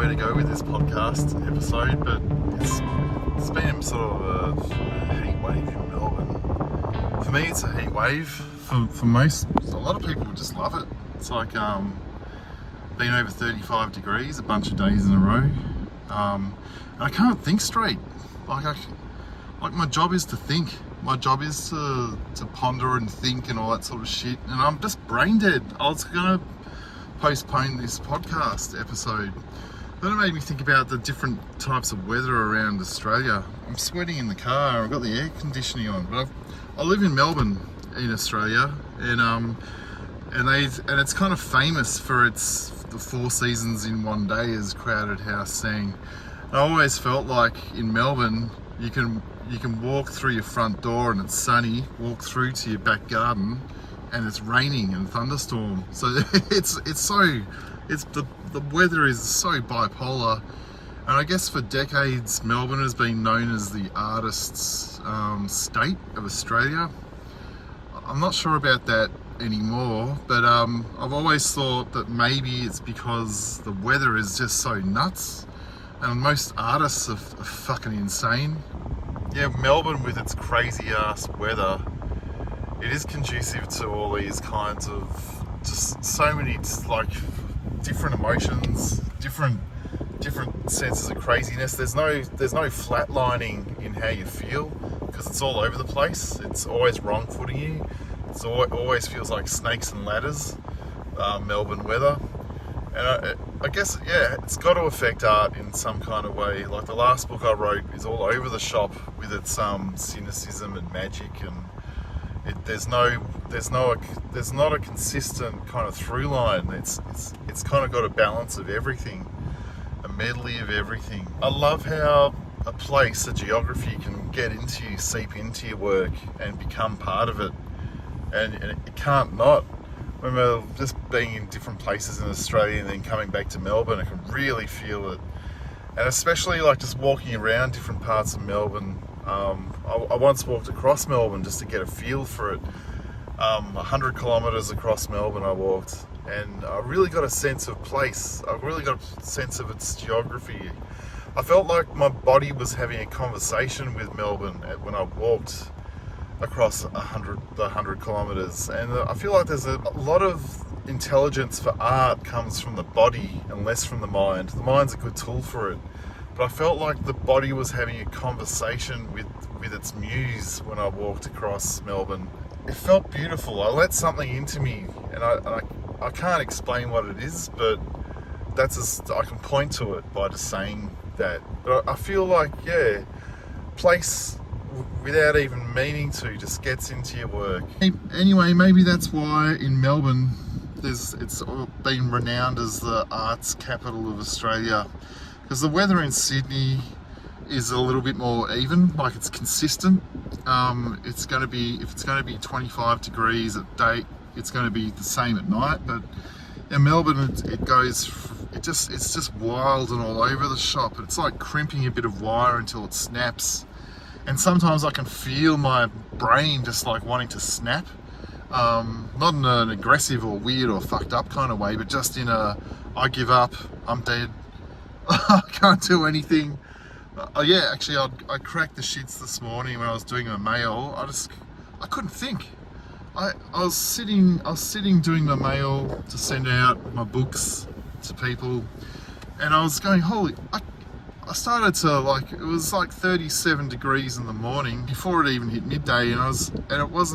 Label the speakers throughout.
Speaker 1: where to go with this podcast episode, but it's been sort of a heat wave in Melbourne. For me, it's a heat wave. For most, a lot of people just love it. It's like being over 35 degrees a bunch of days in a row, and I can't think straight. Like my job is to think. My job is to ponder and think and all that sort of shit, and I'm just brain dead. I was gonna postpone this podcast episode. Then it made me think about the different types of weather around Australia. I'm sweating in the car. I've got the air conditioning on, but I live in Melbourne in Australia, and it's kind of famous for the 4 seasons in one day, as Crowded House sang. And I always felt like in Melbourne, you can walk through your front door and it's sunny, walk through to your back garden and it's raining and thunderstorm. So the weather is so bipolar. And I guess for decades Melbourne has been known as the artist's state of Australia. I'm not sure about that anymore, but I've always thought that maybe it's because the weather is just so nuts and most artists are fucking insane. Yeah, Melbourne with its crazy ass weather, it is conducive to all these kinds of just so many like different emotions, different senses of craziness. There's no flatlining in how you feel because it's all over the place. It's always wrong footing you. It always feels like snakes and ladders, Melbourne weather. And I guess, yeah, it's got to affect art in some kind of way. Like the last book I wrote is all over the shop with its cynicism and magic, and there's not a consistent kind of through line. It's kind of got a balance of everything, a medley of everything. I love how a place, a geography can get into you, seep into your work, and become part of it, and it can't not. I remember just being in different places in Australia and then coming back to Melbourne, I can really feel it. And especially like just walking around different parts of Melbourne. I once walked across Melbourne just to get a feel for it. 100 kilometres across Melbourne I walked, and I really got a sense of place. I really got a sense of its geography. I felt like my body was having a conversation with Melbourne when I walked across the 100 kilometres, and I feel like there's a lot of intelligence for art comes from the body and less from the mind. The mind's a good tool for it, but I felt like the body was having a conversation with its muse when I walked across Melbourne. It felt beautiful. I let something into me, and I can't explain what it is, but I can point to it by just saying that. But I feel like, yeah, place without even meaning to just gets into your work. Anyway, maybe that's why in Melbourne it's been renowned as the arts capital of Australia, because the weather in Sydney is a little bit more even, like it's consistent. If it's going to be 25 degrees at day, it's going to be the same at night. But in Melbourne it's just wild and all over the shop. It's like crimping a bit of wire until it snaps. And sometimes I can feel my brain just like wanting to snap. Not in an aggressive or weird or fucked up kind of way, but just in I give up, I'm dead, I can't do anything. Yeah, actually I cracked the shits this morning when I was doing my mail. I couldn't think. I was sitting doing my mail to send out my books to people, and I was going, I started to it was like 37 degrees in the morning before it even hit midday, and it was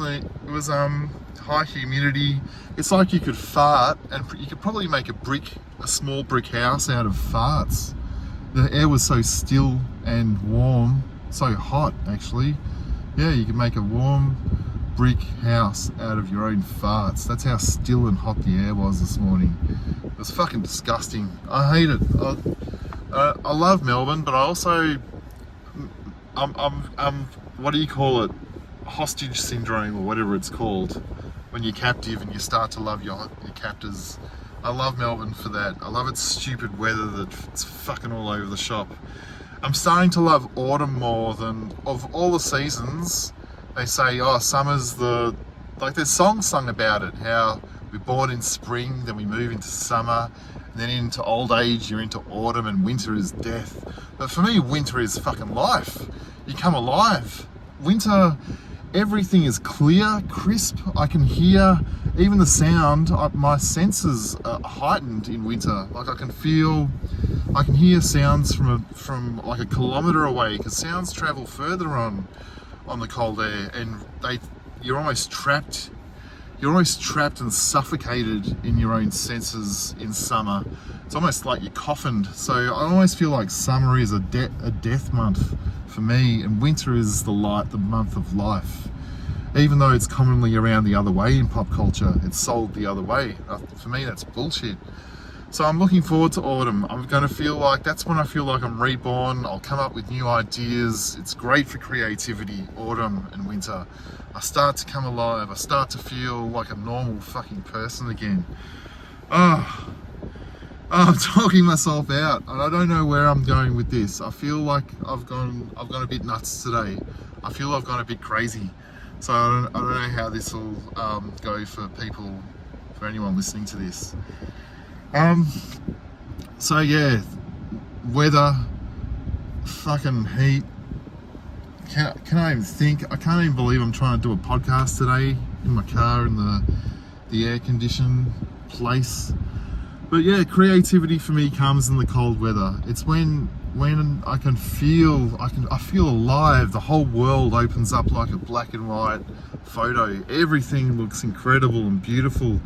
Speaker 1: high humidity. It's like you could fart, and you could probably make a small brick house out of farts. The air was so still and warm, so hot actually. Yeah, you could make a warm brick house out of your own farts. That's how still and hot the air was this morning. It was fucking disgusting. I hate it. I love Melbourne, but I also, I'm what do you call it? Hostage syndrome or whatever it's called. When you're captive and you start to love your captors. I love Melbourne for that. I love its stupid weather that's fucking all over the shop. I'm starting to love autumn more than, of all the seasons, they say, summer's there's songs sung about it, how we're born in spring, then we move into summer, And then into old age, you're into autumn, and winter is death. But for me, winter is fucking life. You come alive. Winter, everything is clear, crisp. I can hear even the sound. My senses are heightened in winter. Like I can hear sounds from like a kilometre away, because sounds travel further on the cold air, and you're almost trapped and suffocated in your own senses in summer. It's almost like you're coffined. So I almost feel like summer is a death month for me, and winter is the month of life. Even though it's commonly around the other way in pop culture, it's sold the other way. For me, that's bullshit. So I'm looking forward to autumn. That's when I feel like I'm reborn. I'll come up with new ideas. It's great for creativity, autumn and winter. I start to come alive. I start to feel like a normal fucking person again. I'm talking myself out, and I don't know where I'm going with this. I feel like I've gone a bit nuts today. I feel I've gone a bit crazy. So I don't know how this will go for anyone listening to this. So yeah, weather, fucking heat. Can I even think? I can't even believe I'm trying to do a podcast today in my car in the air-conditioned place. But yeah, creativity for me comes in the cold weather. It's when I feel alive. The whole world opens up like a black and white photo. Everything looks incredible and beautiful.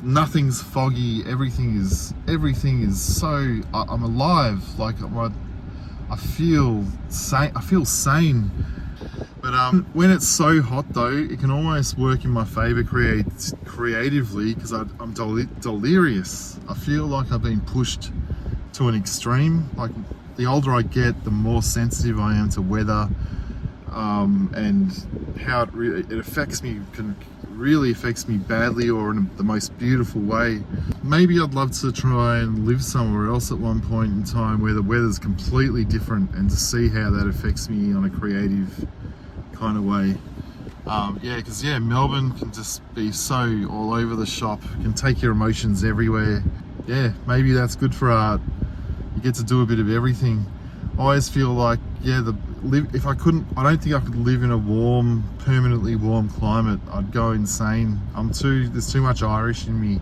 Speaker 1: Nothing's foggy. Everything is so. I'm alive. Like I feel sane. But when it's so hot though, it can almost work in my favor creatively, because I'm delirious. I feel like I've been pushed to an extreme. Like the older I get, the more sensitive I am to weather, and how it affects me really affects me badly, or in the most beautiful way. Maybe I'd love to try and live somewhere else at one point in time where the weather's completely different, and to see how that affects me on a creative kind of way. Because Melbourne can just be so all over the shop, can take your emotions everywhere. Maybe that's good for art. You get to do a bit of everything. I always feel like I don't think I could live in a permanently warm climate. I'd go insane. There's too much Irish in me.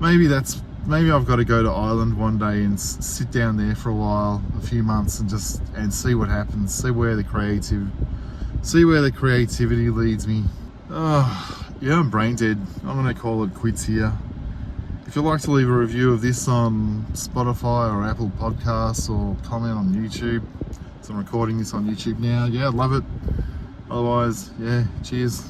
Speaker 1: Maybe I've got to go to Ireland one day and sit down there for a while, a few months, and see what happens. See where the creativity leads me. I'm brain dead. I'm gonna call it quits here. If you'd like to leave a review of this on Spotify or Apple Podcasts, or comment on YouTube, so I'm recording this on YouTube now. I'd love it. Otherwise, cheers.